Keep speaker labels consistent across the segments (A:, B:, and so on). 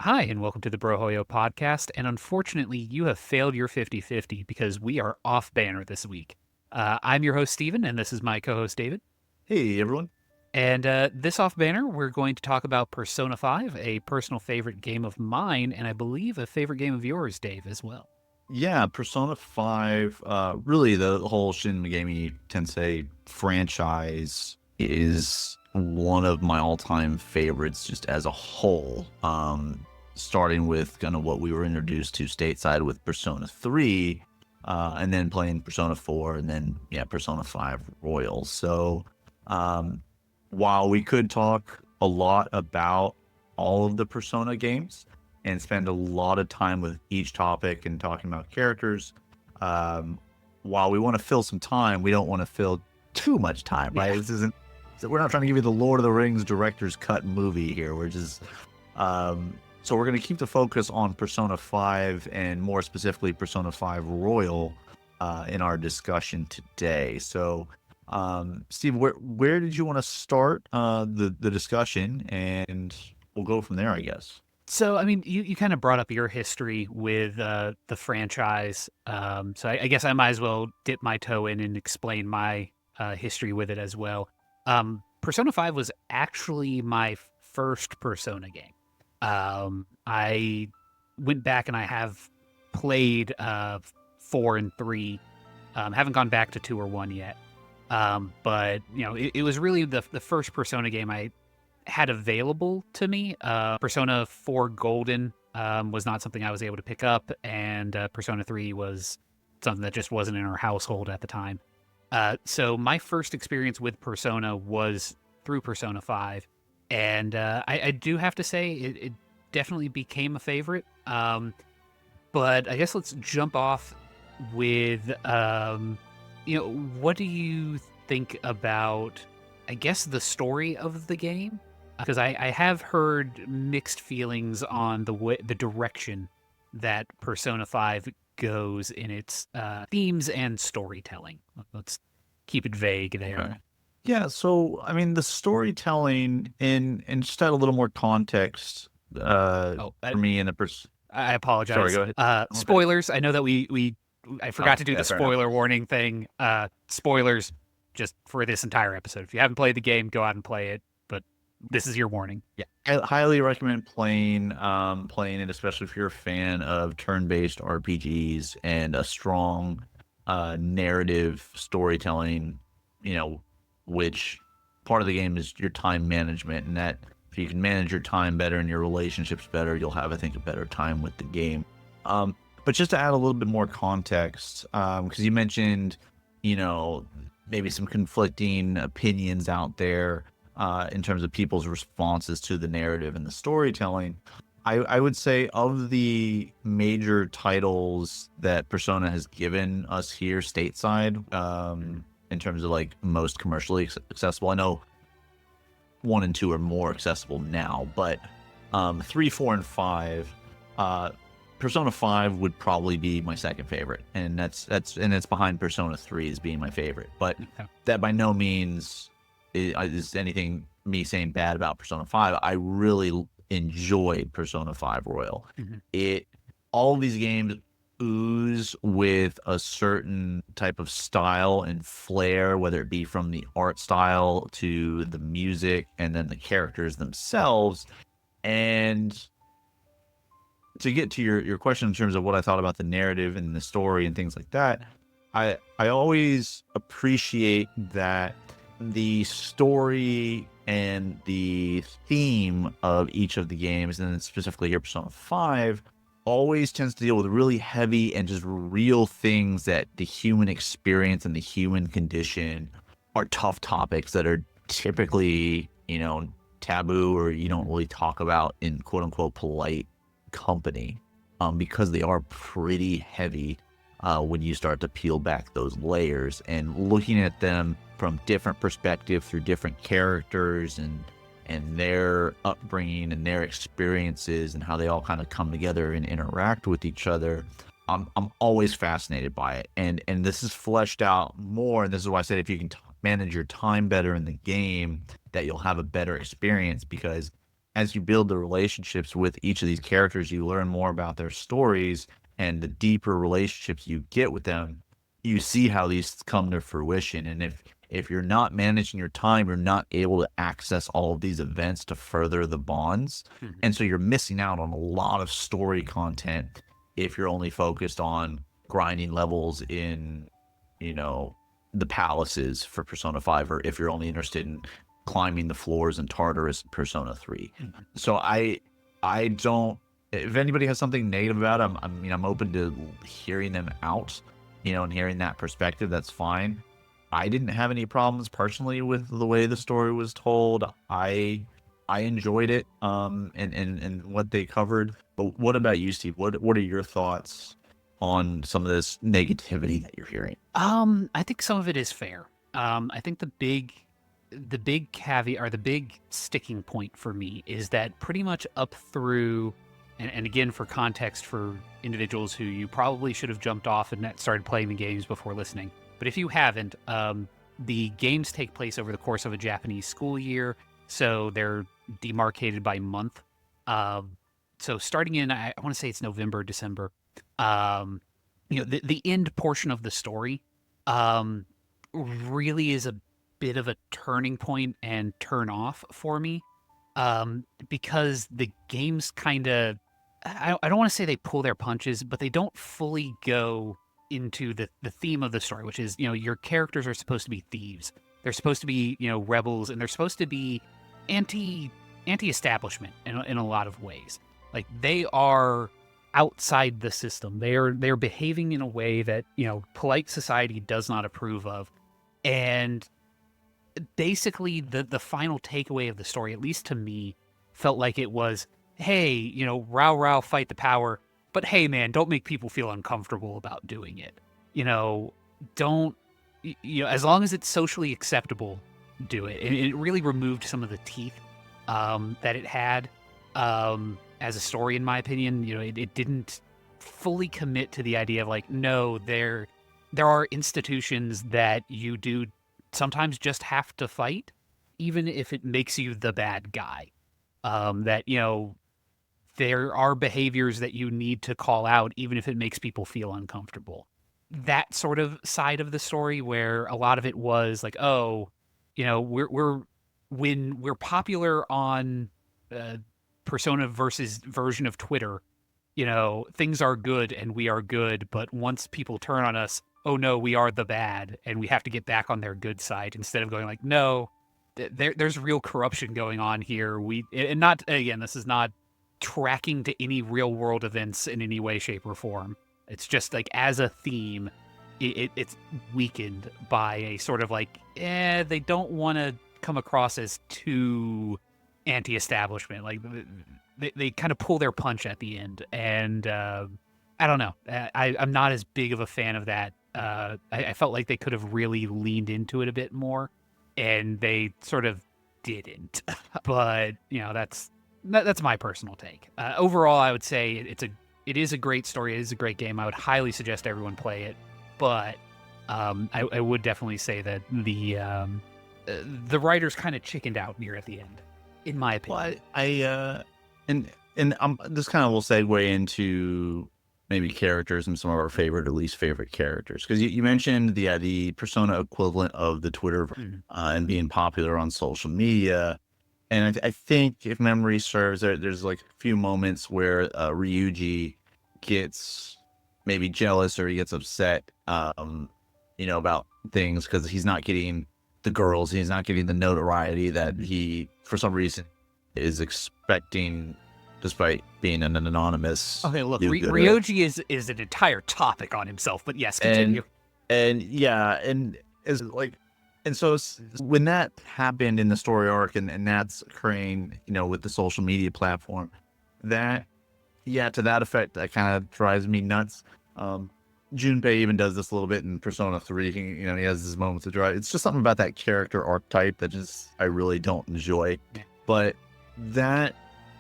A: Hi, and welcome to the Brohoyo podcast. And unfortunately, you have failed your 50-50 because we are off banner this week. I'm your host, Steven, and this is my co host, David.
B: Hey everyone.
A: And this off banner, we're going to talk about Persona 5, a personal favorite game of mine, and I believe a favorite game of yours, Dave, as well.
B: Yeah, Persona 5, really the whole Shin Megami Tensei franchise is one of my all-time favorites just as a whole. Starting with kind of what we were introduced to stateside with Persona 3, and then playing Persona 4, and then Persona 5 Royal. So, while we could talk a lot about all of the Persona games and spend a lot of time with each topic and talking about characters, um, while we want to fill some time, we don't want to fill too much time, right?
A: Yeah.
B: This isn't. We're not trying to give you the Lord of the Rings director's cut movie here. We're just. So we're going to keep the focus on Persona 5 and more specifically Persona 5 Royal in our discussion today. So, Steve, where did you want to start the discussion, and we'll go from there, I guess.
A: So, I mean, you kind of brought up your history with the franchise. So I guess I might as well dip my toe in and explain my history with it as well. Persona 5 was actually my first Persona game. I went back and I have played 4 and 3. Haven't gone back to 2 or 1 yet. But, it was really the first Persona game I had available to me. Persona 4 Golden was not something I was able to pick up, and Persona 3 was something that just wasn't in our household at the time. So my first experience with Persona was through Persona 5, and I do have to say it definitely became a favorite. But I guess let's jump off with, what do you think about, I guess, the story of the game? Because I have heard mixed feelings on the direction that Persona 5 goes in its themes and storytelling. Let's keep it vague there.
B: Okay. Yeah, so I mean the storytelling and just add a little more context
A: Oh,
B: for me in the
A: I
B: sorry,
A: apologize.
B: go ahead. Okay.
A: Spoilers. I know that I forgot
B: Oh,
A: to do
B: yeah,
A: the
B: fair enough.
A: spoiler warning thing. Spoilers just for this entire episode. If you haven't played the game, go out and play it. But this is your warning.
B: Yeah, I highly recommend playing it, especially if you're a fan of turn-based RPGs and a strong narrative storytelling, which part of the game is your time management, and that if you can manage your time better and your relationships better, you'll have, I think, a better time with the game. But just to add a little bit more context, because you mentioned, you know, maybe some conflicting opinions out there in terms of people's responses to the narrative and the storytelling. I would say of the major titles that Persona has given us here stateside, in terms of like most commercially accessible, I know 1 and 2 are more accessible now, but 3, 4, and 5, Persona 5 would probably be my second favorite, and it's behind Persona 3 as being my favorite. But that by no means is anything me saying bad about Persona 5. I really enjoyed Persona 5 Royal.
A: Mhm.
B: It All of these games ooze with a certain type of style and flair, whether it be from the art style to the music and then the characters themselves. And to get to your question in terms of what I thought about the narrative and the story and things like that, I always appreciate that the story and the theme of each of the games, and specifically here Persona 5, always tends to deal with really heavy and just real things that the human experience and the human condition are tough topics that are typically, taboo, or you don't really talk about in quote unquote polite company, because they are pretty heavy when you start to peel back those layers and looking at them from different perspective through different characters and their upbringing and their experiences and how they all kind of come together and interact with each other. I'm always fascinated by it, and this is fleshed out more. And this is why I said if you can manage your time better in the game, that you'll have a better experience, because as you build the relationships with each of these characters, you learn more about their stories, and the deeper relationships you get with them, you see how these come to fruition. And if you're not managing your time, you're not able to access all of these events to further the bonds.
A: Mhm.
B: And so you're missing out on a lot of story content if you're only focused on grinding levels in, you know, the palaces for Persona 5, or if you're only interested in climbing the floors in Tartarus in Persona 3.
A: Mhm.
B: So I don't, if anybody has something negative about it, I'm open to hearing them out, and hearing that perspective. That's fine. I didn't have any problems personally with the way the story was told. I enjoyed it, and what they covered. But what about you, Steve? What are your thoughts on some of this negativity that you're hearing?
A: I think some of it is fair. I think the big caveat or the big sticking point for me is that pretty much up through, and again for context for individuals who you probably should have jumped off and started playing the games before listening. But if you haven't, the games take place over the course of a Japanese school year, so they're demarcated by month. Um, so starting in, I want to say it's November, December. Um, the end portion of the story um, really is a bit of a turning point and turn off for me, because the games kind of, I don't want to say they pull their punches, but they don't fully go into the theme of the story, which is, your characters are supposed to be thieves. They're supposed to be, rebels, and they're supposed to be anti anti-establishment in a lot of ways. Like, they are outside the system. They're behaving in a way that, polite society does not approve of. And basically the final takeaway of the story, at least to me, felt like it was, hey, row row fight the power, but hey man, don't make people feel uncomfortable about doing it. You know, don't as long as it's socially acceptable, do it. And it really removed some of the teeth that it had as a story, in my opinion. It didn't fully commit to the idea of like, no, there are institutions that you do sometimes just have to fight, even if it makes you the bad guy. That, there are behaviors that you need to call out, even if it makes people feel uncomfortable. That sort of side of the story, where a lot of it was like, oh, we're when we're popular on Persona versus version of Twitter, things are good and we are good, but once people turn on us, oh no, we are the bad and we have to get back on their good side, instead of going like, no, there's real corruption going on here. And not, again, this is not tracking to any real world events in any way, shape, or form. It's just like, as a theme, it's weakened by a sort of like, they don't want to come across as too anti-establishment. Like, they kind of pull their punch at the end, and I don't know. I'm not as big of a fan of that. I felt like they could have really leaned into it a bit more, and they sort of didn't. But that's my personal take. Overall, I would say it is a great story. It is a great game. I would highly suggest everyone play it. But I would definitely say that the writers kind of chickened out near at the end, in my opinion.
B: Well, and this kind of will segue into maybe characters and some of our favorite or least favorite characters, because you mentioned the Persona equivalent of the Twitter,
A: Mhm.
B: and being popular on social media. And I think, if memory serves, there's like a few moments where Ryuji gets maybe jealous, or he gets upset, about things because he's not getting the girls, he's not getting the notoriety that he, for some reason, is expecting, despite being an anonymous
A: Okay, look,
B: do-gooder.
A: Ryoji is an entire topic on himself, but yes,
B: And
A: continue.
B: yeah, and is like, and so when that happened in the story arc, and that's occurring, with the social media platform, that, yeah, to that effect, that kind of drives me nuts. um Junpei even does this a little bit in Persona 3. He has his moments of drive. It's just something about that character archetype that just I really don't enjoy.
A: Yeah.
B: But that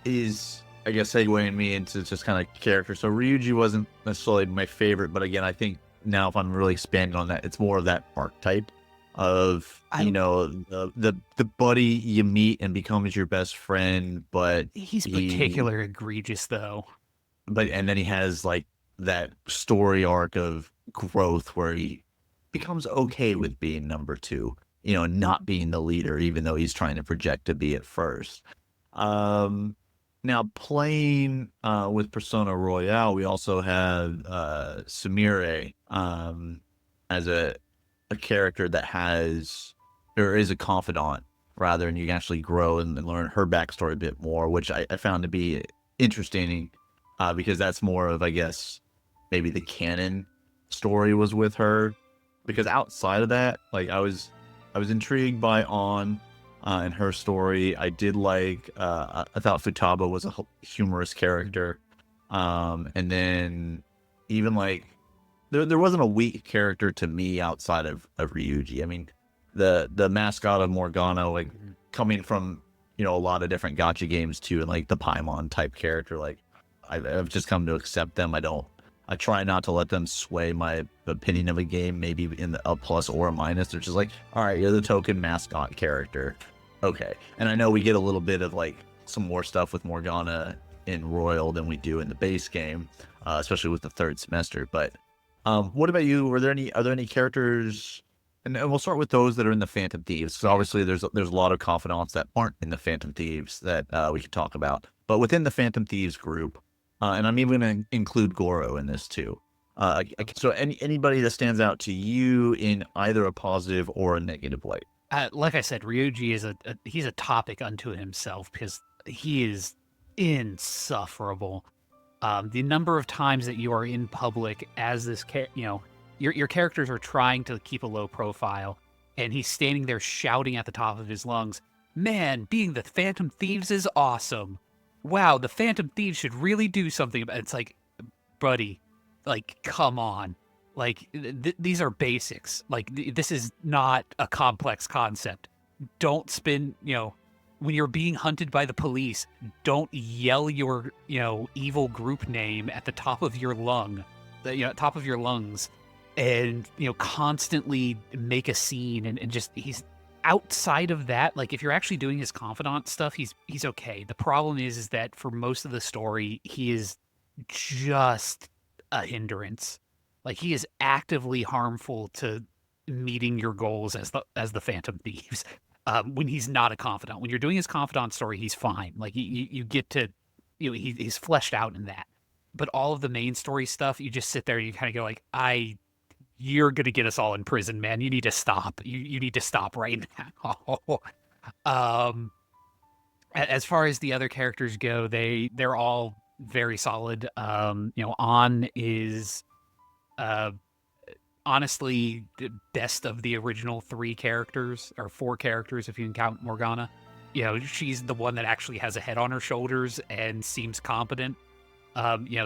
B: is, I guess, segueing me into just kind of character. So Ryuji wasn't necessarily my favorite, but again, I think now, if I'm really expanding on that, it's more of that archetype. of,
A: I
B: the buddy you meet and becomes your best friend, but
A: He's
B: he
A: particular egregious though.
B: and then he has like that story arc of growth where he becomes okay with being number two, not being the leader, even though he's trying to project to be at first. Um, Now playing with Persona Royale, we also have Sumire as a character that has or is a confidant rather, and you can actually grow and learn her backstory a bit more, which I found to be interesting because that's more of, I guess, maybe the canon story was with her. Because outside of that, like I was intrigued by On and her story. I did like I thought Futaba was a humorous character, and then even like there wasn't a weak character to me outside of Ryuji. I mean, the mascot of Morgana, like coming from a lot of different gotcha games too, and like the Paimon type character, like I've just come to accept them. I try not to let them sway my opinion of a game, maybe in a plus or a minus. They're just like, all right, you're the token mascot character. Okay. And I know we get a little bit of like some more stuff with Morgana in Royal than we do in the base game, especially with the third semester. But what about you? Are there any characters? And we'll start with those that are in the Phantom Thieves. So obviously, there's a lot of confidants that aren't in the Phantom Thieves that we could talk about. But within the Phantom Thieves group, and I'm even going to include Goro in this too. So anybody that stands out to you in either a positive or a negative light.
A: Like I said, Ryuji is he's a topic unto himself because he is insufferable. The number of times that you are in public as this, your characters are trying to keep a low profile, and he's standing there shouting at the top of his lungs, "Man, being the Phantom Thieves is awesome! Wow, the Phantom Thieves should really do something about it." It's like, buddy, like, come on. Like, these are basics. Like, this is not a complex concept. Don't spin, when you're being hunted by the police, don't yell your, evil group name at the top of your top of your lungs and, constantly make a scene and just, he's outside of that. Like, if you're actually doing his confidant stuff, he's okay. The problem is that for most of the story, he is just a hindrance. Like, he is actively harmful to meeting your goals as the Phantom Thieves. When he's not a confidant, when you're doing his confidant story, he's fine. Like, you get to, he's fleshed out in that. But all of the main story stuff, you just sit there and you kind of go like, you're gonna get us all in prison, man. You need to stop. You need to stop right now. um, as far as the other characters go, they're all very solid. On is uh honestly the best of the original three characters or four characters if you can count Morgana. She's the one that actually has a head on her shoulders and seems competent.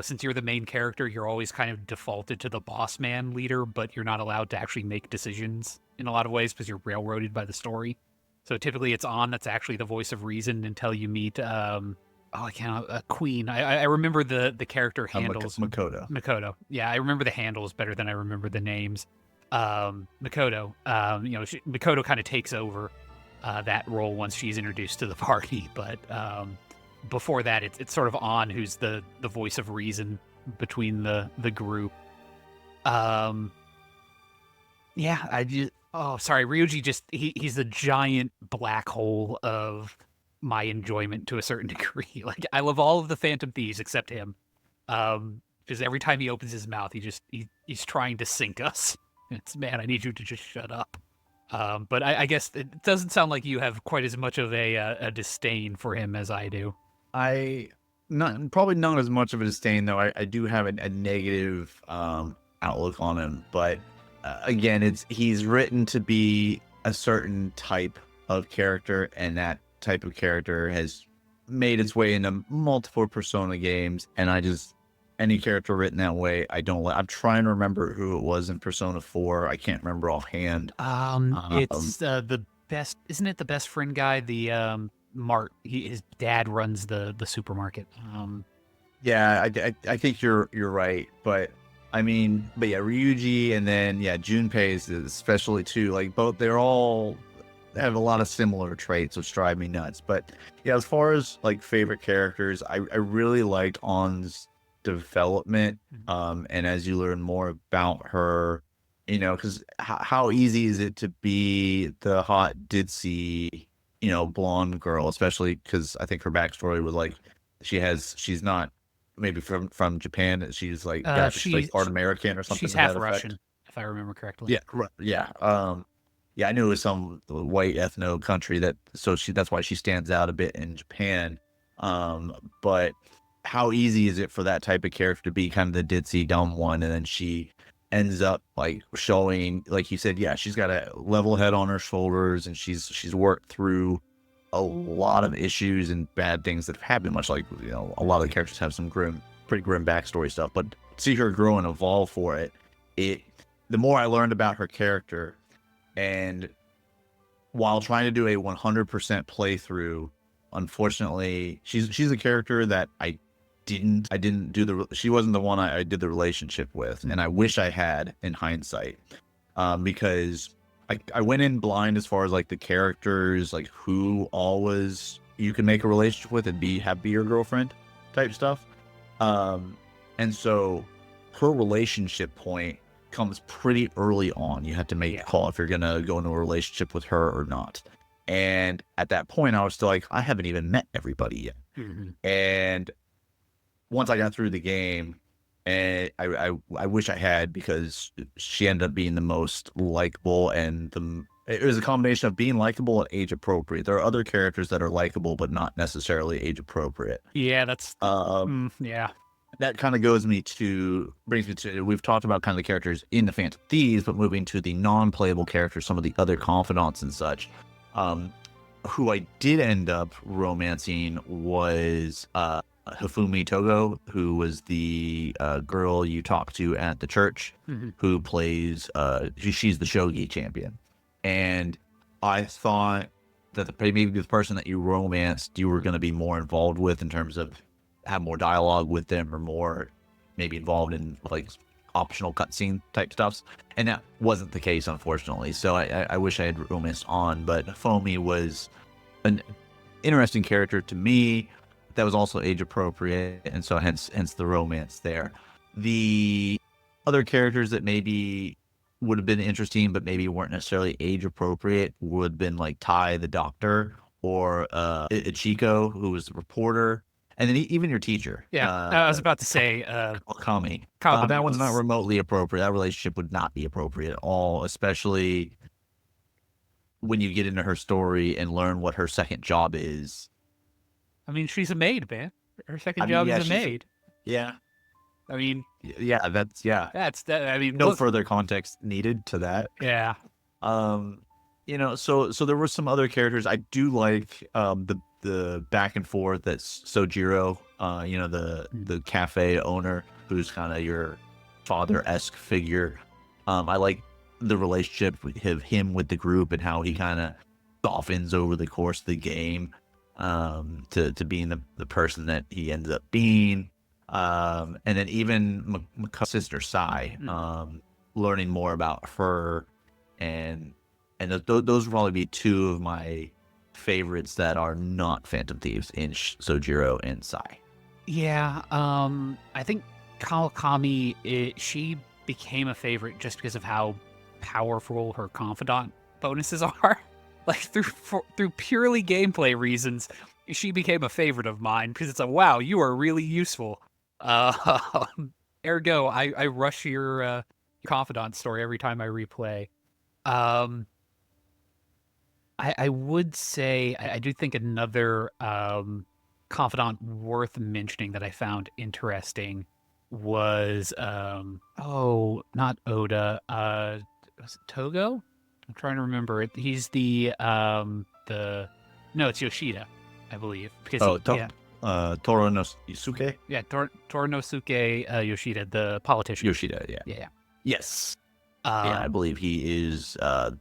A: Since you're the main character, you're always kind of defaulted to the boss man leader, but you're not allowed to actually make decisions in a lot of ways because you're railroaded by the story. So typically it's On that's actually the voice of reason until you meet I can't Queen. I remember the character handles.
B: Makoto.
A: Makoto. Yeah, I remember the handles better than I remember the names. Makoto. Makoto kind of takes over that role once she's introduced to the party, but before that, it's sort of On who's the voice of reason between the group. Yeah, sorry, Ryuji he's the giant black hole of my enjoyment to a certain degree. Like, I love all of the Phantom Thieves except him. Because every time he opens his mouth, he's trying to sink us. It's, man, I need you to just shut up. But I guess it doesn't sound like you have quite as much of a disdain for him as I do.
B: Probably not as much of a disdain though. I do have a negative outlook on him, but again, he's written to be a certain type of character, and that type of character has made its way into multiple Persona games, and any character written that way, I don't like. I'm trying to remember who it was in Persona 4. I can't remember offhand.
A: It's the best, isn't it? The best friend guy, the Mart. His dad runs the supermarket.
B: Yeah, I think you're right, but I mean, but yeah, Ryuji and then yeah, Junpei is especially too. Like both, they're all have a lot of similar traits, which drive me nuts. But yeah, as far as like favorite characters, I really liked On's development. And as you learn more about her, because how easy is it to be the hot ditzy, blonde girl, especially because I think her backstory was like she's not maybe from Japan. She's like
A: She
B: part American or something
A: she's
B: to
A: half
B: that effect.
A: Russian, if I remember correctly.
B: Yeah, yeah. Yeah, I knew it was some white ethno country that's why she stands out a bit in Japan. But how easy is it for that type of character to be kind of the ditzy dumb one, and then she ends up like showing, like you said, yeah, she's got a level head on her shoulders, and she's worked through a lot of issues and bad things that have happened. Much like a lot of the characters have some pretty grim backstory stuff, but see her grow and evolve for it. It The more I learned about her character, and while trying to do a 100% playthrough, unfortunately, she's a character that I didn't do she wasn't the one I did the relationship with, and I wish I had in hindsight, because I went in blind as far as like the characters, like who always you can make a relationship with and be your girlfriend type stuff, and so her relationship point comes pretty early on. You have to make a call if you're gonna go into a relationship with her or not. And at that point, I was still like, I haven't even met everybody yet. And once I got through the game, and I wish I had, because she ended up being the most likable, and it was a combination of being likable and age appropriate. There are other characters that are likable but not necessarily age appropriate.
A: Yeah, that's yeah.
B: That kind of brings me to, we've talked about kind of the characters in the Phantom Thieves, but moving to the non-playable characters, some of the other confidants and such, who I did end up romancing was Hifumi Togo, who was the girl you talked to at the church, who plays, she's the shogi champion. And I thought that maybe the person that you romanced, you were going to be more involved with in terms of have more dialogue with them, or more maybe involved in like optional cutscene type stuffs, and that wasn't the case, unfortunately. So I wish I had romanced on, but Foamy was an interesting character to me that was also age appropriate, and so hence the romance there. The other characters that maybe would have been interesting but maybe weren't necessarily age appropriate would have been like Tai the doctor, or Ichiko, who was the reporter, and then even your teacher.
A: Yeah, I was about to say
B: Kami. But
A: Kami
B: that one's not
A: was.
B: remotely appropriate. That relationship would not be appropriate at all, especially when you get into her story and learn what her second job is.
A: I mean, she's a maid, man. Her second
B: I mean,
A: job
B: yeah,
A: is a maid.
B: yeah,
A: I mean,
B: yeah.
A: that's that. I mean,
B: No
A: look,
B: further context needed to that.
A: yeah.
B: Um, so there were some other characters I do like. The back and forth that's Sojiro, the cafe owner, who's kind of your father-esque figure. I like the relationship of him with the group, and how he kind of softens over the course of the game, to being the person that he ends up being. And then even Maka's sister Sai, learning more about her, and those would probably be two of my favorites that are not Phantom Thieves, in Sojiro and Sai.
A: Yeah, I think Kawakami, she became a favorite just because of how powerful her confidant bonuses are. Like through purely gameplay reasons, she became a favorite of mine because it's a wow, you are really useful. Uh, Ergo, I rush your confidant story every time I replay. Um, I would say I do think another confidant worth mentioning that I found interesting was not Oda, was it Togo? I'm trying to remember it. He's the no, it's Yoshida, I believe. Because
B: Toro no Isuke?
A: yeah, Torinosuke Yoshida, the politician.
B: Yoshida, yeah.
A: Yeah.
B: Yes. Yeah, I believe he is the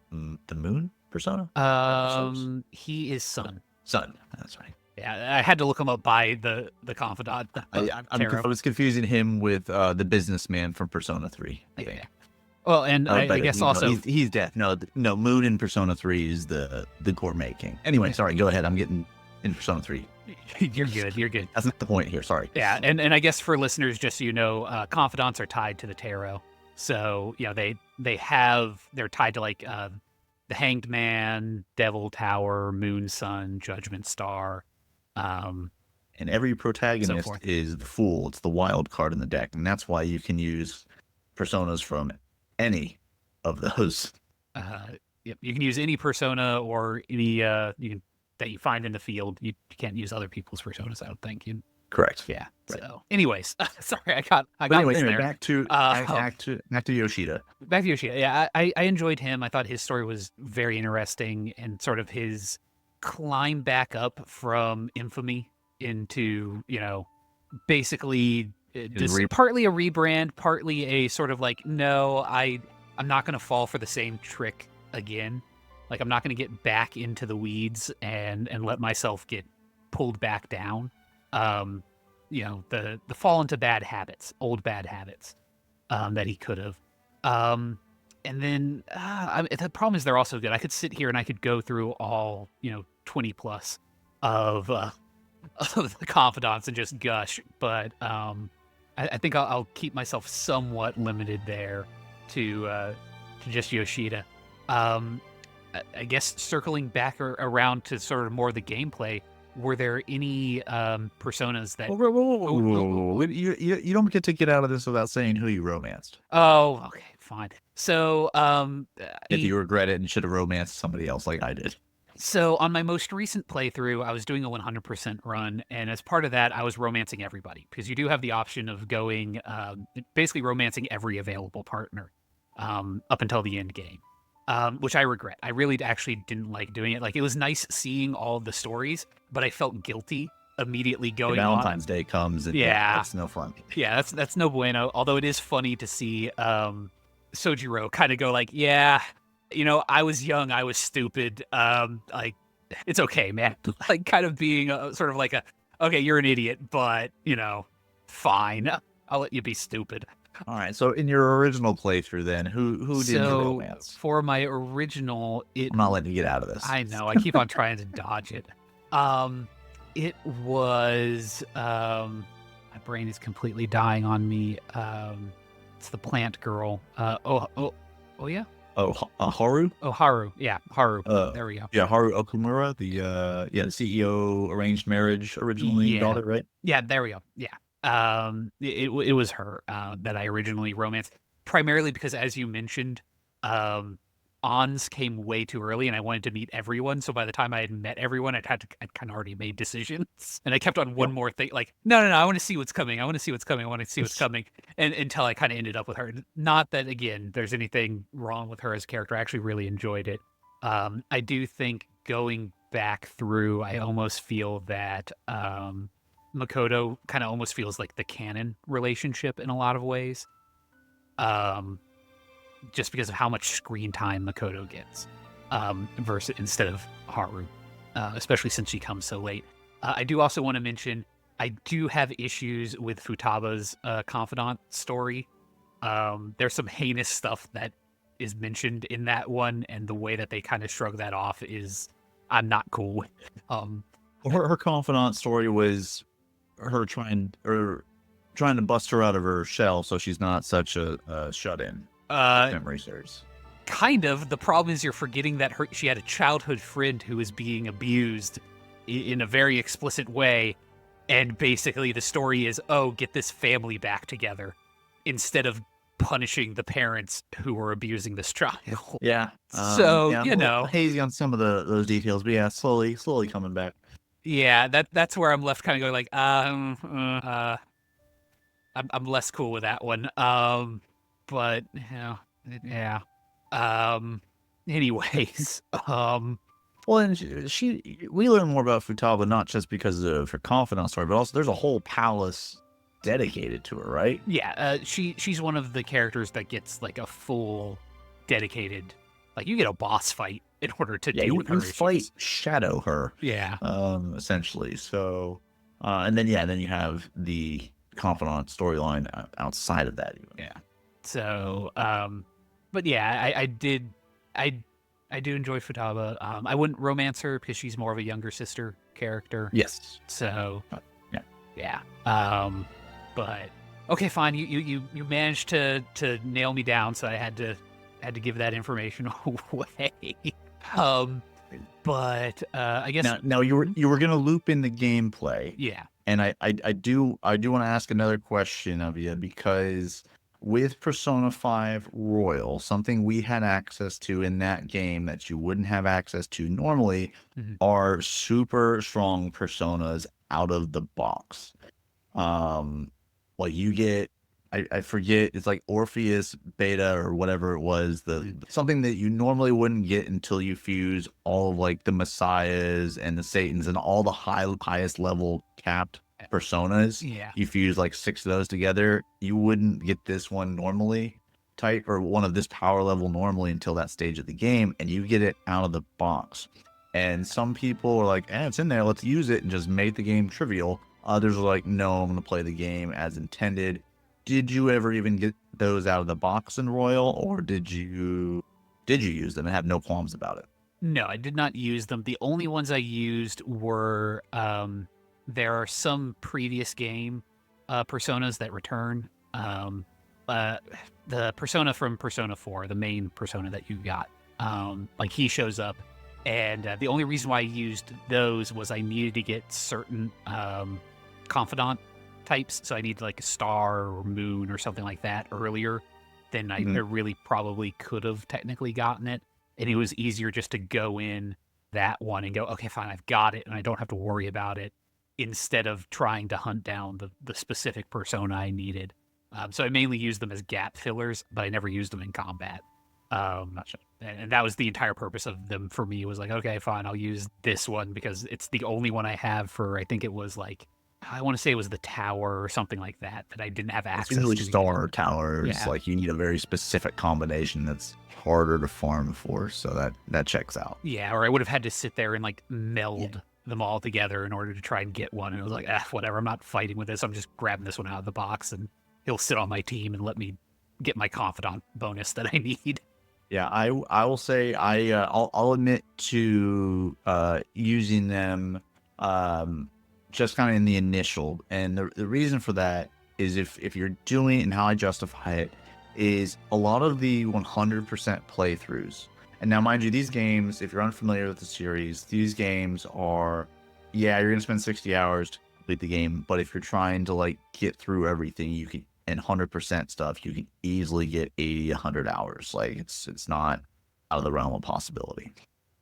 B: moon persona?
A: He is Sun.
B: Sun, that's right.
A: Yeah, I had to look him up by the confidant.
B: I was confusing him with the businessman from Persona 3, I think.
A: Yeah. Well, and I
B: But
A: guess also
B: he's deaf. No, Moon in Persona 3 is the gourmet king. Anyway, sorry, go ahead. I'm getting in Persona 3.
A: You're good. You're good.
B: That's not the point here. Sorry.
A: Yeah, and I guess for listeners, just so you know, confidants are tied to the tarot. So they're tied to like the Hanged Man, Devil Tower, Moon, Sun, Judgment Star.
B: And every protagonist is the Fool. It's the wild card in the deck, and that's why you can use personas from any of those.
A: Yep, you can use any persona or any that you find in the field. You can't use other people's personas, I don't think.
B: Correct.
A: Yeah.
B: Right.
A: So, anyways, sorry, I got
B: anyway,
A: there.
B: back to Yoshida.
A: Back to Yoshida. Yeah, I enjoyed him. I thought his story was very interesting, and sort of his climb back up from infamy into, basically partly a rebrand, partly a sort of like, no, I'm not going to fall for the same trick again. Like, I'm not going to get back into the weeds and let myself get pulled back down. The fall into bad habits, old bad habits, that he could have. And then the problem is they're also good. I could sit here and I could go through all, 20 plus of the confidants and just gush, but I think I'll keep myself somewhat limited there to just Yoshida. I guess circling back around to sort of more the gameplay, were there any personas that...
B: Whoa. You don't get to get out of this without saying who you romanced.
A: Oh, okay, fine. So...
B: if you regret it and should have romanced somebody else like I did.
A: So on my most recent playthrough, I was doing a 100% run, and as part of that, I was romancing everybody, because you do have the option of going, basically romancing every available partner up until the end game. Which I regret. I really actually didn't like doing it. Like, it was nice seeing all the stories, but I felt guilty immediately going
B: Valentine's Day comes, and that's no fun.
A: Yeah, that's no bueno. Although it is funny to see Sojiro kind of go like, yeah, I was young, I was stupid. Like, it's okay, man. Like, kind of being sort of like okay, you're an idiot, but fine. I'll let you be stupid.
B: All right, so in your original playthrough, then, who did you romance?
A: For my original,
B: I'm not letting you get out of this.
A: I know. I keep on trying to dodge it. It was... my brain is completely dying on me. It's the plant girl. Yeah?
B: Haru?
A: Oh, Haru. Yeah, Haru. There we go.
B: Yeah, Haru Okumura, the CEO arranged marriage originally daughter, right?
A: Yeah, there we go. Yeah. It was her that I originally romanced, primarily because, as you mentioned, Ons came way too early, and I wanted to meet everyone. So by the time I had met everyone, I'd kind of already made decisions, and I kept on one more thing, like, no, I want to see what's coming. I want to see what's coming. And until I kind of ended up with her. Not that, again, there's anything wrong with her as a character. I actually really enjoyed it. I do think going back through, I almost feel that Makoto kind of almost feels like the canon relationship in a lot of ways. Just because of how much screen time Makoto gets, instead of Haru, especially since she comes so late. I do also want to mention, I do have issues with Futaba's confidant story. There's some heinous stuff that is mentioned in that one, and the way that they kind of shrug that off is, I'm not cool with.
B: Her confidant story was her trying to bust her out of her shell, so she's not such a shut-in. Memory serves.
A: Kind of. The problem is you're forgetting that she had a childhood friend who was being abused in a very explicit way, and basically the story is, get this family back together, instead of punishing the parents who were abusing this child.
B: Yeah.
A: So,
B: hazy on some of those details, but yeah, slowly coming back.
A: Yeah, that's where I'm left kind of going like, I'm less cool with that one. But yeah. Anyways,
B: well, and we learn more about Futaba not just because of her confidant story, but also there's a whole palace dedicated to her, right?
A: Yeah, she's one of the characters that gets like a full dedicated Like you get a boss fight in order to
B: Yeah,
A: deal with
B: you
A: her
B: fight
A: issues.
B: Shadow her,
A: Yeah.
B: essentially. So, and then then you have the confidant storyline outside of that. Even.
A: Yeah. So, but yeah, I, I do enjoy Futaba. I wouldn't romance her because she's more of a younger sister character.
B: Yes.
A: So,
B: Yeah.
A: yeah. But okay, fine. You managed to nail me down, so I had to give that information away. Um, but I guess
B: Now you were gonna loop in the gameplay,
A: yeah.
B: and I do want to ask another question of you because with Persona 5 Royal, something we had access to in that game that you wouldn't have access to normally
A: Mhm.
B: are super strong personas out of the box. Um, like you get, I forget, it's like Orpheus Beta or whatever it was, the
A: Mhm.
B: something that you normally wouldn't get until you fuse all of like the Messiahs and the Satans and all the highest level capped personas.
A: Yeah.
B: You fuse like 6 of those together, you wouldn't get this one normally type or one of this power level normally until that stage of the game, and you get it out of the box. And some people are like, it's in there, let's use it and just make the game trivial. Others are like, no, I'm going to play the game as intended. Did you ever even get those out of the box in Royal, or did you use them and have no qualms about it?
A: No, I did not use them. The only ones I used were there are some previous game personas that return. Uh, the persona from Persona 4, the main persona that you got, like he shows up, and the only reason why I used those was I needed to get certain confidant types. So I needed like a star or moon or something like that earlier than I
B: Mhm.
A: really probably could have technically gotten it, and it was easier just to go in that one and go, okay, fine, I've got it, and I don't have to worry about it, instead of trying to hunt down the specific persona I needed. So I mainly used them as gap fillers, but I never used them in combat.
B: Gotcha.
A: And that was the entire purpose of them for me. Was like, okay, fine, I'll use this one because it's the only one I have for. I think it was like, I want to say it was the tower or something like that that I didn't have
B: It's
A: access
B: usually
A: to yet.
B: star towers.
A: Yeah,
B: Like you need a very specific combination that's harder to farm for, so that checks out.
A: yeah, or I would have had to sit there and like
B: Yeah.
A: meld them all together in order to try and get one. And it was like, ah, whatever. I'm not fighting with this. I'm just grabbing this one out of the box, and he'll sit on my team and let me get my confidant bonus that I need.
B: Yeah, I will say I'll admit to using them just kind of in the initial, and the reason for that is if you're doing it and how I justify it is a lot of the 100% playthroughs. And now, mind you, these games, if you're unfamiliar with the series, these games are, yeah, you're gonna spend 60 hours to complete the game, but if you're trying to like get through everything, you can and 100% stuff, you can easily get 80, 100 hours. Like it's not out of the realm of possibility.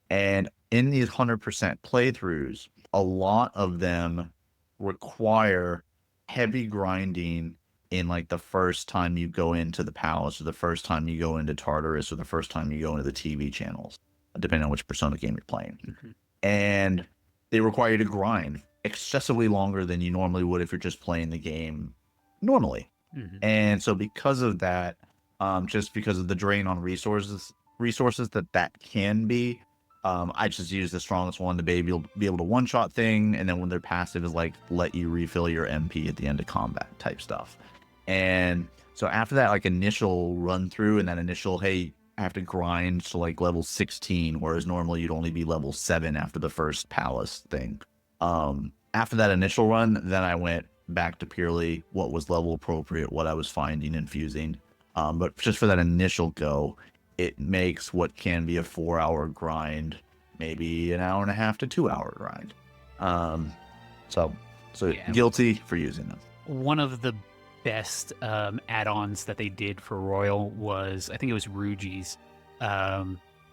B: And in these 100% playthroughs, a lot of them require heavy grinding in like the first time you go into the palace or the first time you go into Tartarus or the first time you go into the TV channels, depending on which Persona game you're playing.
A: Mhm.
B: And they require you to grind excessively longer than you normally would if you're just playing the game normally.
A: Mhm.
B: And so because of that, just because of the drain on resources that can be, I just use the strongest one to be able to one shot thing, and then when their passive is like let you refill your MP at the end of combat type stuff. And so after that like initial run through and that initial hey, I have to grind to like level 16, whereas normally you'd only be level 7 after the first palace thing. After that initial run, then I went back to purely what was level appropriate, what I was finding and fusing. But just for that initial go, it makes what can be a 4-hour grind maybe an hour and a half to 2-hour grind. Um, so
A: Yeah,
B: guilty for using them.
A: one of the best add-ons that they did for Royal was, I think it was Ruji's.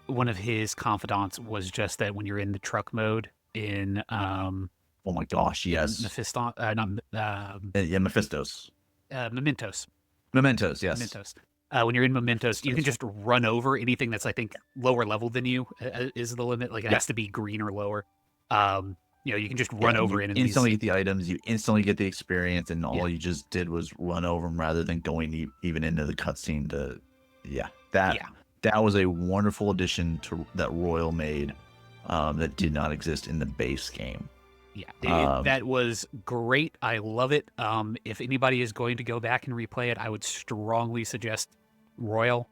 A: One of his confidants was just that when you're in the truck mode
B: Oh my gosh,
A: in
B: yes.
A: Mephiston, not
B: Yeah, Mephistos.
A: Mementos.
B: Mementos, yes.
A: Mementos. When you're in Mementos, you can
B: Mephistos.
A: just run over anything that's, I think, lower level than you is the limit. Like it
B: Yeah.
A: has to be green or lower. You can just
B: Yeah,
A: run
B: and
A: over
B: you
A: enemies.
B: instantly get the items, you instantly get the experience, and
A: Yeah,
B: all you just did was run over them rather than going even into the cutscene to, yeah,
A: yeah.
B: that was a wonderful addition to that Royal made, that did not exist in the base game.
A: Yeah,
B: Um,
A: that was great. I love it. If anybody is going to go back and replay it, I would strongly suggest Royal.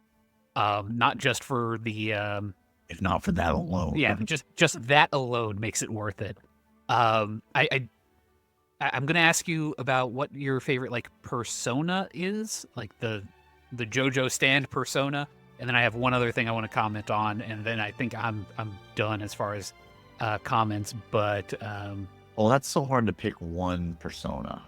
A: Not just for the
B: if not for that alone.
A: yeah, just that alone makes it worth it. I'm gonna ask you about what your favorite like persona is, like the JoJo stand persona, and then I have one other thing I want to comment on, and then I think I'm done as far as comments. But
B: Well, that's so hard to pick one persona.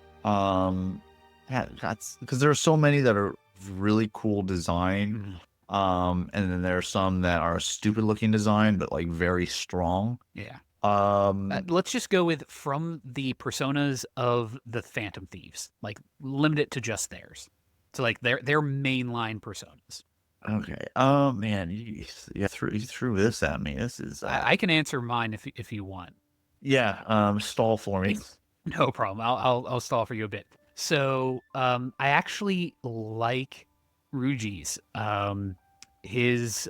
B: That's because there are so many that are really cool design. And then there are some that are stupid looking design, but like very strong.
A: yeah,
B: Um,
A: let's just go with from the personas of the Phantom Thieves, like limit it to just theirs. So like their mainline personas.
B: okay. Man, you threw this at me. This is,
A: I can answer mine if you want.
B: yeah. Stall for me.
A: No problem. I'll stall for you a bit. So I actually like Ruji's his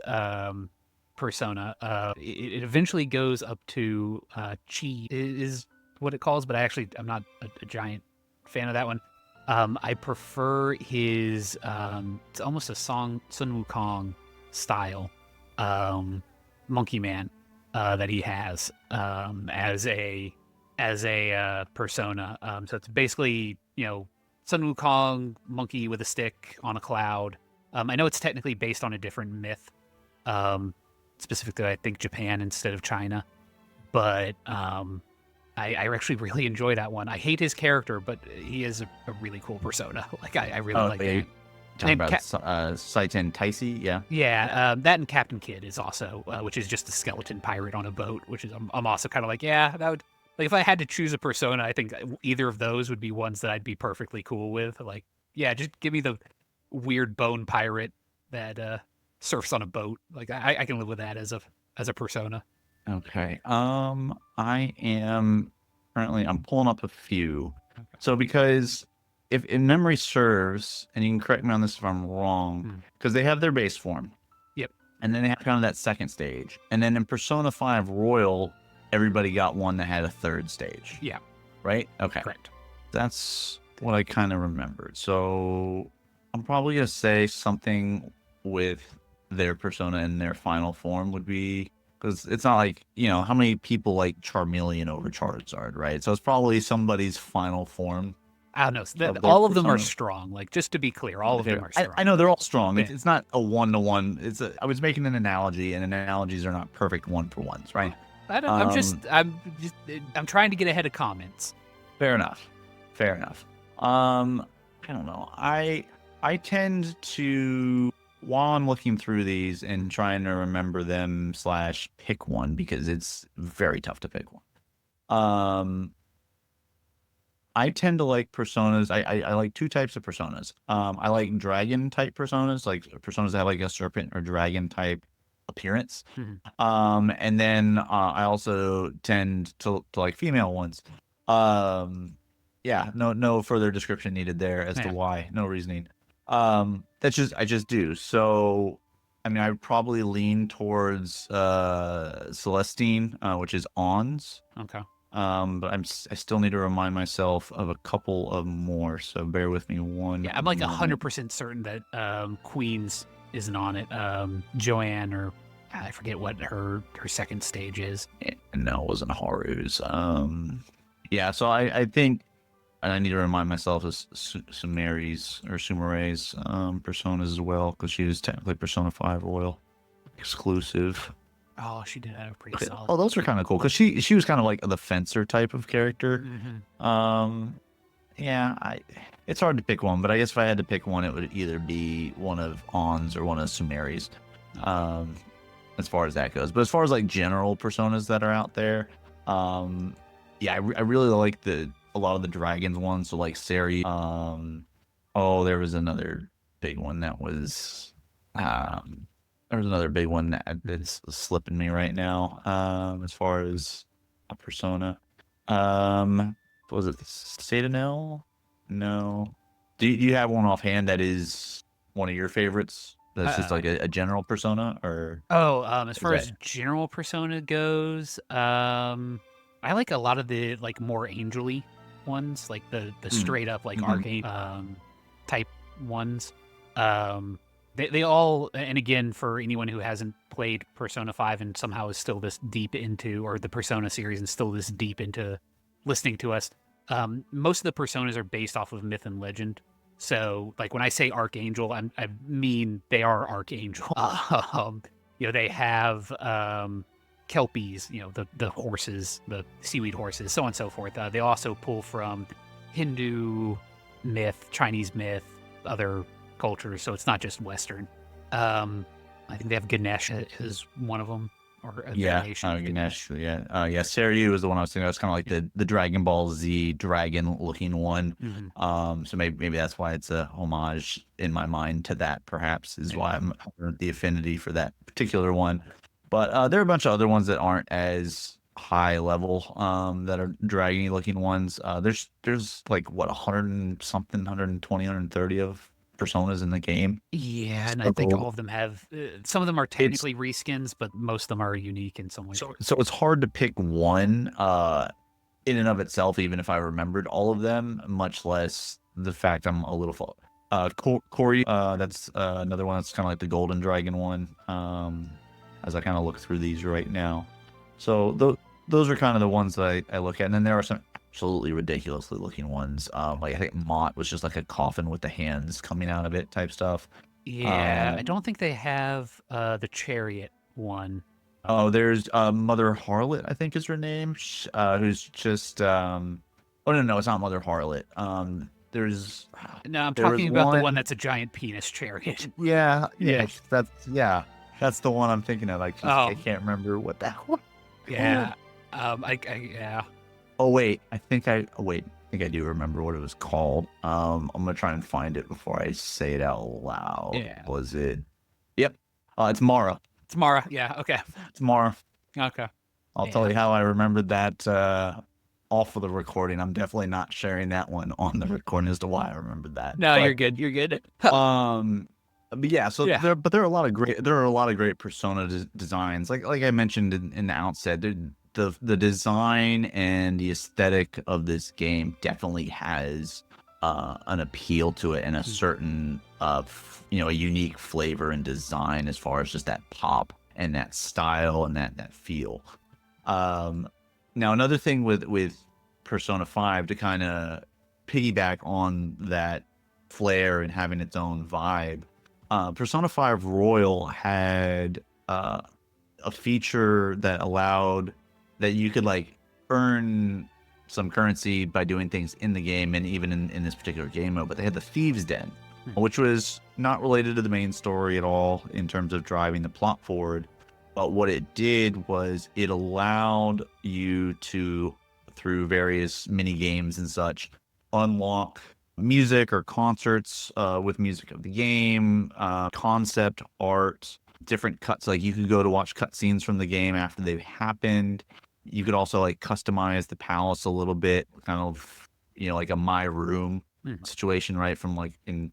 A: persona. It eventually goes up to Chi is what it calls, but I'm not a giant fan of that one. I prefer his it's almost a song Sun Wukong style Monkey Man that he has as a persona. So it's basically, Sun Wukong, monkey with a stick on a cloud. I know it's technically based on a different myth, specifically, I think Japan instead of China. But I actually really enjoy that one. I hate his character, but he is a really cool persona. Like, I really
B: Oh,
A: like
B: yeah,
A: that.
B: talking about Saiten Taisi, yeah.
A: Yeah, that and Captain Kidd is also, which is just a skeleton pirate on a boat, which is I'm also kind of like, yeah, that would like if I had to choose a persona, I think either of those would be ones that I'd be perfectly cool with. Like, yeah, just give me the weird bone pirate that surfs on a boat. Like, I can live with that as a persona.
B: Okay. I'm pulling up a few. So because if memory serves, and you can correct me on this if I'm wrong,
A: Hmm.
B: because they have their base form,
A: Yep.
B: and then they have kind of that second stage, and then in Persona 5 Royal, everybody got one that had a third stage,
A: Yeah.
B: right? Okay.
A: Correct.
B: That's what I kind of remembered. So I'm probably gonna say something with their persona in their final form would be, because it's not like, how many people like Charmeleon over Charizard, right? So it's probably somebody's final form
A: I don't know.
B: of their
A: All of them are
B: persona.
A: strong. Like, just to be clear, all of
B: Okay,
A: them are
B: I
A: strong.
B: know they're all strong.
A: Yeah.
B: It's not a one-to-one. I was making an analogy, and analogies are not perfect one-for-ones, right? Um,
A: I'm trying to get ahead of comments.
B: Fair enough. Fair enough. I don't know. I tend to, while I'm looking through these and trying to remember them slash pick one, because it's very tough to pick one. I tend to like personas. I like two types of personas. I like dragon type personas, like personas that have like a serpent or dragon type appearance.
A: Mhm.
B: And then I also tend to like female ones. Yeah, no further description needed there as to
A: Yeah.
B: why. No reasoning. That's just I just do. So, I mean, I would probably lean towards Celestine, which is Ons.
A: Okay.
B: But I still need to remind myself of a couple of more. So bear with me one
A: Yeah, I'm like
B: moment.
A: 100% certain that Queens isn't on it. Joanne, or I forget what her second stage is.
B: No, it wasn't Haru's. Yeah. So I think I need to remind myself of Sumeri's or Sumere's personas as well, because she was technically Persona 5 Royal exclusive.
A: Oh, she did have a pretty solid.
B: Oh, those are kind of cool because she was kind of like the fencer type of character.
A: Mm-hmm.
B: Yeah, it's hard to pick one, but I guess if I had to pick one, it would either be one of On's or one of Sumeri's, as far as that goes. But as far as like general personas that are out there, yeah, I really like a lot of the dragons ones. So like Seri. Oh, there was another big one that was, there was another big one that's slipping me right now. As far as a persona, was it Citadel? No. Do you have one offhand that is one of your favorites? That's just like a general persona, or
A: As
B: is
A: far
B: that?
A: as general persona goes, I like a lot of the like more angel-y ones, like the
B: Mm.
A: straight up like
B: Hmm.
A: arcane type ones. They all, and again, for anyone who hasn't played Persona 5 and somehow is still this deep into, or the Persona series and still this deep into listening to us, most of the personas are based off of myth and legend. So, like when I say archangel, I mean they are archangel. They have kelpies, the horses, the seaweed horses, so on and so forth. They also pull from Hindu myth, Chinese myth, other cultures, so it's not just Western. I think they have Ganesh is one of them, or a
B: Yeah,
A: variation of Ganesh.
B: Ganesh. Yeah, yeah. Seiryu was the one I was thinking. That's kind of like the Dragon Ball Z dragon looking one.
A: Hmm.
B: So maybe that's why it's a homage in my mind to that. Perhaps is why
A: Yeah.
B: I'm the affinity for that particular one. But there are a bunch of other ones that aren't as high level. That are dragony looking ones. There's like what 100 and something, 120, 130 of personas in the game.
A: Yeah, and I think
B: So
A: all of them have some of them are
B: it's
A: technically reskins, but most of them are unique in some way.
B: so it's hard to pick one in and of itself, even if I remembered all of them, much less the fact I'm a little Corey, that's another one that's kind of like the Golden Dragon one. As I kind of look through these right now. So those are kind of the ones that I look at. And then there are some absolutely ridiculously looking ones. Like I think Mott was just like a coffin with the hands coming out of it type stuff.
A: Yeah, I
B: Um,
A: don't think they have the chariot one.
B: Oh, there's Mother Harlot, I think is her name, who's just oh no, it's not Mother Harlot. There's
A: No, I'm
B: there was
A: talking about the one
B: one.
A: that's a giant penis chariot.
B: Yeah,
A: Yeah.
B: that's the one I'm thinking of. I
A: Oh,
B: can't remember what that one.
A: yeah. Yeah.
B: Oh wait, I think I do remember what it was called. I'm gonna try and find it before I say it out loud.
A: Yeah.
B: Was it? Yep. It's Mara.
A: It's Mara. Yeah. Okay.
B: It's Mara.
A: Okay.
B: I'll tell
A: Yeah.
B: you how I remembered that off of the recording. I'm definitely not sharing that one on the recording as to why I remembered that.
A: No, you're good. You're good.
B: Um, but yeah, so
A: Yeah.
B: there are a lot of great persona designs. Like I mentioned in the outset, the design and the aesthetic of this game definitely has an appeal to it and a certain a unique flavor and design as far as just that pop and that style and that feel. Um, Now another thing with Persona 5 to kind of piggyback on that flair and having its own vibe, Persona 5 Royal had a feature that allowed that you could like earn some currency by doing things in the game and even in this particular game mode. But they had the Thieves Den,
A: Hmm.
B: which was not related to the main story at all in terms of driving the plot forward. But what it did was it allowed you to, through various mini games and such, unlock music or concerts with music of the game, concept art, different cuts. Like you could go to watch cutscenes from the game after they've happened. You could also like customize the palace a little bit, kind of, like a my room
A: Hmm.
B: situation, right? From like in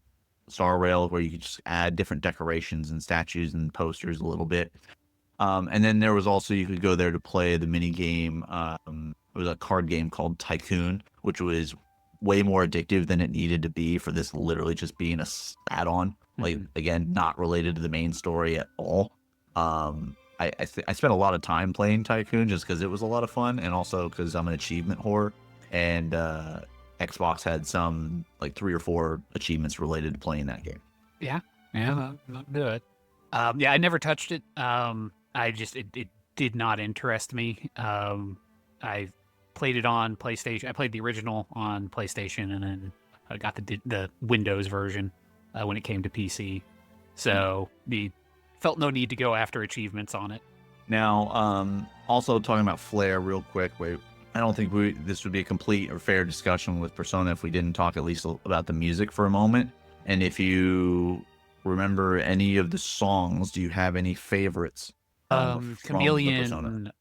B: Star Rail, where you could just add different decorations and statues and posters a little bit. And then there was also you could go there to play the mini game. It was a card game called Tycoon, which was way more addictive than it needed to be for this literally just being a add-on. Like
A: Mhm.
B: again, not related to the main story at all. I spent a lot of time playing Tycoon just because it was a lot of fun, and also because I'm an achievement whore, and Xbox had some like 3 or 4 achievements related to playing that game.
A: Yeah. Yeah. I'll do it. Yeah, I never touched it. It did not interest me. I played it on PlayStation. I played the original on PlayStation, and then I got the Windows version when it came to PC. So the felt no need to go after achievements on it.
B: Now, also talking about flair real quick. Wait, I don't think this would be a complete or fair discussion with Persona if we didn't talk at least about the music for a moment. And if you remember any of the songs, do you have any favorites from the Persona?
A: Chameleon,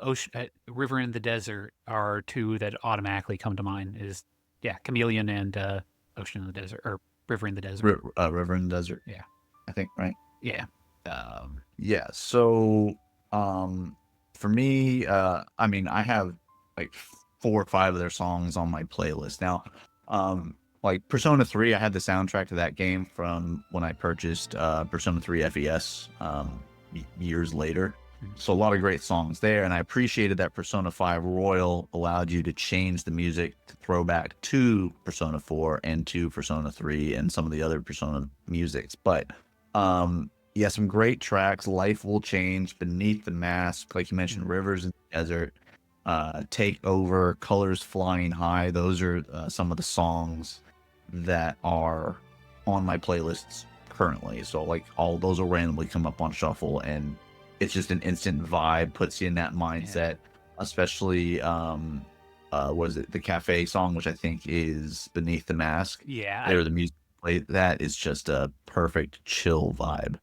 A: Ocean, River in the Desert are two that automatically come to mind. Is yeah, Chameleon and Ocean in the Desert or River in the Desert.
B: River in the Desert.
A: Yeah.
B: I think, right?
A: Yeah. Um,
B: Yeah. So, for me, I mean, I have like 4 or 5 of their songs on my playlist now. Like Persona 3, I had the soundtrack to that game from when I purchased Persona 3 FES years later.
A: mhm.
B: So a lot of great songs there, and I appreciated that Persona 5 Royal allowed you to change the music to throw back to Persona 4 and to Persona 3 and some of the other Persona musics. But yeah, some great tracks. Life Will Change, Beneath the Mask, like you mentioned,
A: Mhm.
B: Rivers in the Desert, Take Over, Colors Flying High. Those are some of the songs that are on my playlists currently. So like all those will randomly come up on shuffle, and it's just an instant vibe, puts you in that
A: Yeah.
B: mindset. Especially what is it, the cafe song, which I think is Beneath the Mask.
A: Yeah.
B: There, the music play that is just a perfect chill vibe.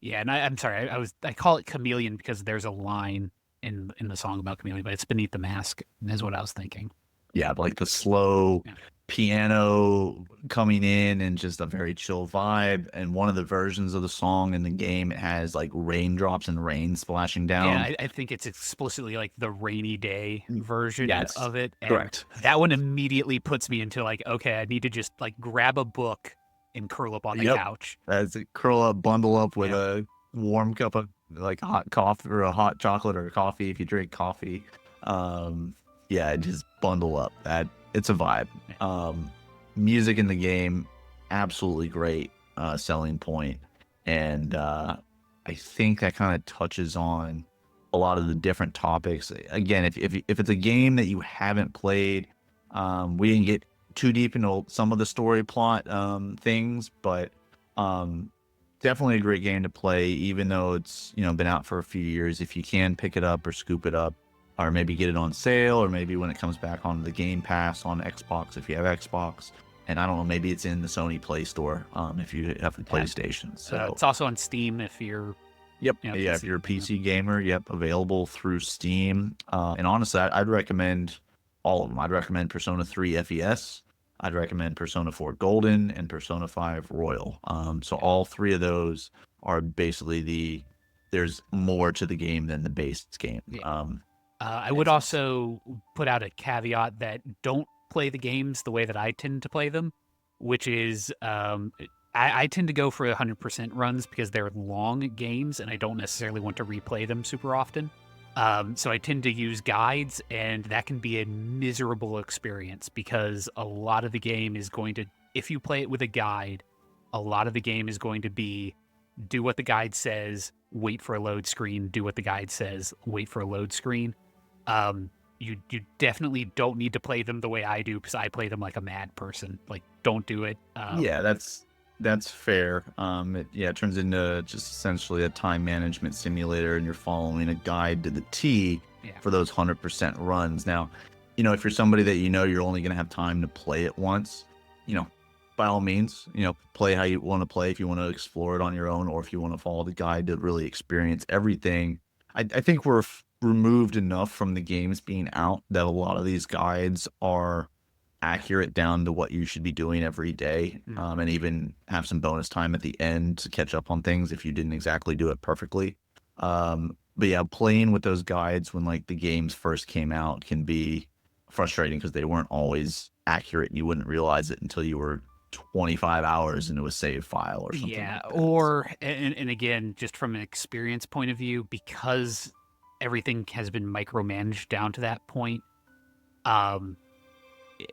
A: Yeah, and I'm sorry. I call it chameleon because there's a line in the song about chameleon, but it's beneath the mask is what I was thinking.
B: Yeah, like the slow
A: Yeah.
B: piano coming in and just a very chill vibe. And one of the versions of the song in the game, it has like raindrops and rain splashing
A: Yeah,
B: down.
A: I think it's explicitly like the rainy day
B: Mm,
A: version
B: yes,
A: of it, and
B: correct.
A: that one immediately puts me into like, okay, I need to just like grab a book and curl up on the
B: Yep.
A: couch.
B: That's it. Curl up, bundle up with
A: Yeah,
B: a warm cup of like hot coffee or a hot chocolate or coffee if you drink coffee. Um, yeah, just bundle up. That it's a vibe.
A: yeah,
B: Um, Music in the game, absolutely great selling point, and I think that kind of touches on a lot of the different topics. Again, if it's a game that you haven't played, we didn't get too deep into some of the story plot things, but um, definitely a great game to play, even though it's been out for a few years. If you can pick it up or scoop it up, or maybe get it on sale, or maybe when it comes back on the Game Pass on Xbox if you have Xbox, and I don't know, maybe it's in the Sony Play Store if you have a
A: yeah.
B: PlayStation. So
A: It's also on Steam if you're
B: yep, yeah, if
A: PC.
B: you're a PC gamer, yep, available through Steam. And honestly, I'd recommend all of them. I'd recommend Persona 3 FES. I'd recommend Persona 4 Golden and Persona 5 Royal. So
A: Yeah.
B: all three of those are basically there's more to the game than the base game.
A: Yeah. I would
B: It's
A: also put out a caveat that don't play the games the way that I tend to play them, which is I tend to go for 100% runs because they're long games and I don't necessarily want to replay them super often. So I tend to use guides, and that can be a miserable experience because a lot of the game is going to, if you play it with a guide, a lot of the game is going to be do what the guide says, wait for a load screen, do what the guide says, wait for a load screen. You definitely don't need to play them the way I do because I play them like a mad person. Like, don't do it.
B: Yeah, that's fair. It turns into just essentially a time management simulator, and you're following a guide to the T
A: Yeah,
B: for those 100% runs. Now, if you're somebody that you're only going to have time to play it once, you know, by all means, play how you want to play if you want to explore it on your own, or if you want to follow the guide to really experience everything. I think we're removed enough from the games being out that a lot of these guides are accurate down to what you should be doing every day,
A: mm,
B: and even have some bonus time at the end to catch up on things if you didn't exactly do it perfectly. But yeah, playing with those guides when like the games first came out can be frustrating because they weren't always accurate. You wouldn't realize it until you were 25 hours into a save file or something
A: yeah.
B: like that.
A: Or and again, just from an experience point of view, because everything has been micromanaged down to that point. Um,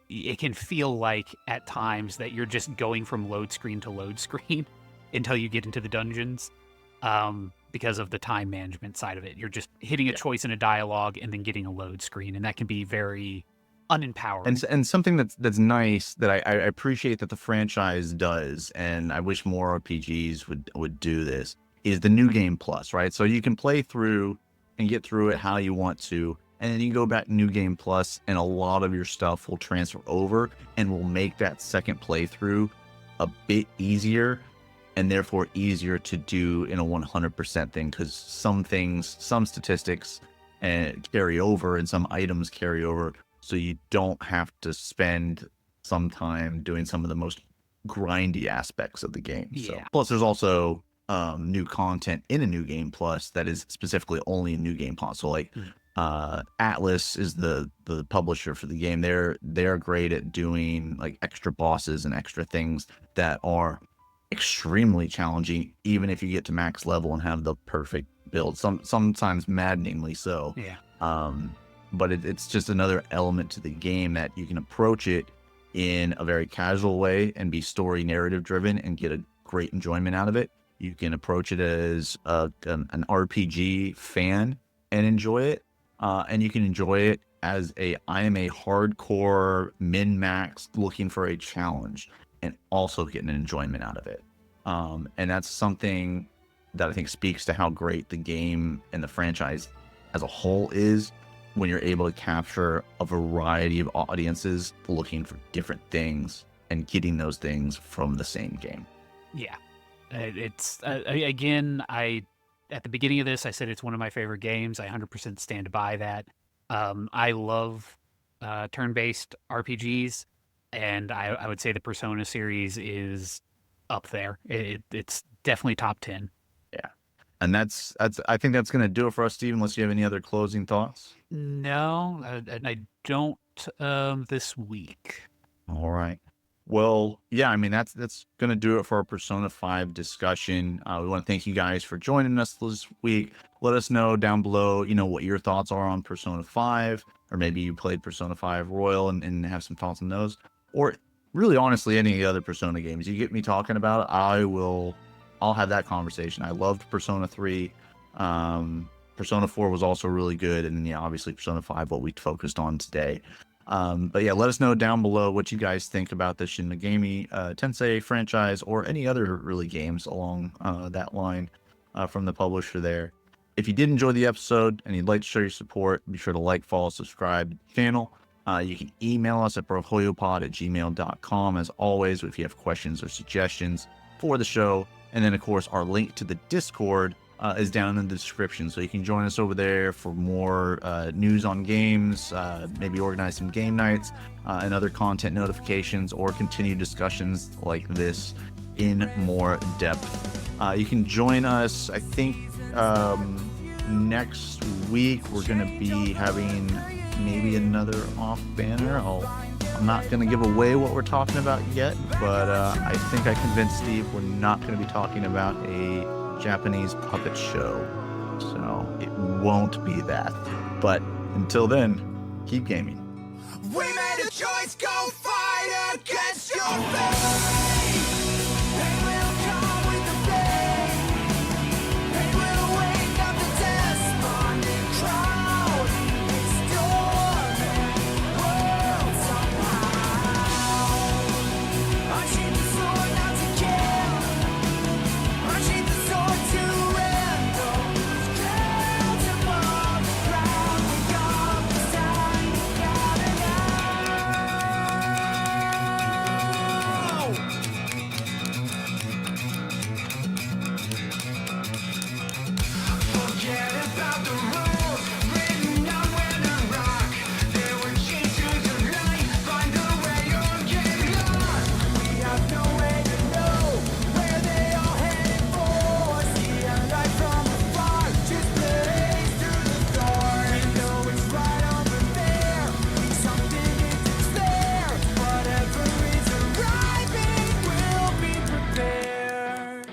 A: it can feel like at times that you're just going from load screen to load screen until you get into the dungeons, because of the time management side of it. You're just hitting a
B: Yeah.
A: choice in a dialogue and then getting a load screen, and that can be very
B: And
A: unempowering.
B: and something that's nice that I appreciate that the franchise does, and I wish more RPGs would do this, is the new game plus, right? So you can play through and get through it how you want to, and then you go back to new game plus, and a lot of your stuff will transfer over and will make that second playthrough a bit easier, and therefore easier to do in a 100% thing, because some things, some statistics carry over, and some items carry over, so you don't have to spend some time doing some of the most grindy aspects of the game. So
A: Yeah.
B: plus there's also new content in a new game plus that is specifically only a new game plus. So like
A: Mm.
B: Atlas is the publisher for the game. They're great at doing like extra bosses and extra things that are extremely challenging, even if you get to max level and have the perfect build. Sometimes maddeningly so.
A: Yeah.
B: But it's just another element to the game that you can approach it in a very casual way and be story narrative driven and get a great enjoyment out of it. You can approach it as an RPG fan and enjoy it. And you can enjoy it as I am a hardcore min max looking for a challenge and also getting an enjoyment out of it. And that's something that I think speaks to how great the game and the franchise as a whole is, when you're able to capture a variety of audiences looking for different things and getting those things from the same game.
A: Yeah. It's again, at the beginning of this, I said it's one of my favorite games. I 100% stand by that. I love turn-based RPGs, and I would say the Persona series is up there. It's definitely top 10.
B: Yeah. And that's I think that's going to do it for us, Steve, unless you have any other closing thoughts.
A: No, and I don't this week.
B: All right. Well, yeah, I mean that's gonna do it for our Persona 5 discussion. We want to thank you guys for joining us this week. Let us know down below, what your thoughts are on Persona 5, or maybe you played Persona 5 Royal and have some thoughts on those, or really honestly any of the other Persona games. You get me talking about it, I'll have that conversation. I loved Persona 3. Persona 4 was also really good, and yeah, obviously Persona 5, what we focused on today. But yeah, let us know down below what you guys think about the Shin Megami Tensei franchise, or any other really games along that line from the publisher there. If you did enjoy the episode and you'd like to show your support, be sure to like, follow, subscribe to the channel. You can email us at brohoyopod@gmail.com, as always, if you have questions or suggestions for the show. And then, of course, our link to the Discord is down in the description, so you can join us over there for more news on games, maybe organize some game nights and other content notifications, or continue discussions like this in more depth. You can join us, I think, next week. We're going to be having maybe another off banner. I'm not going to give away what we're talking about yet, but I think I convinced Steve we're not going to be talking about a Japanese puppet show, so it won't be that. But until then, keep gaming.
C: We made a choice, go fight against your fate.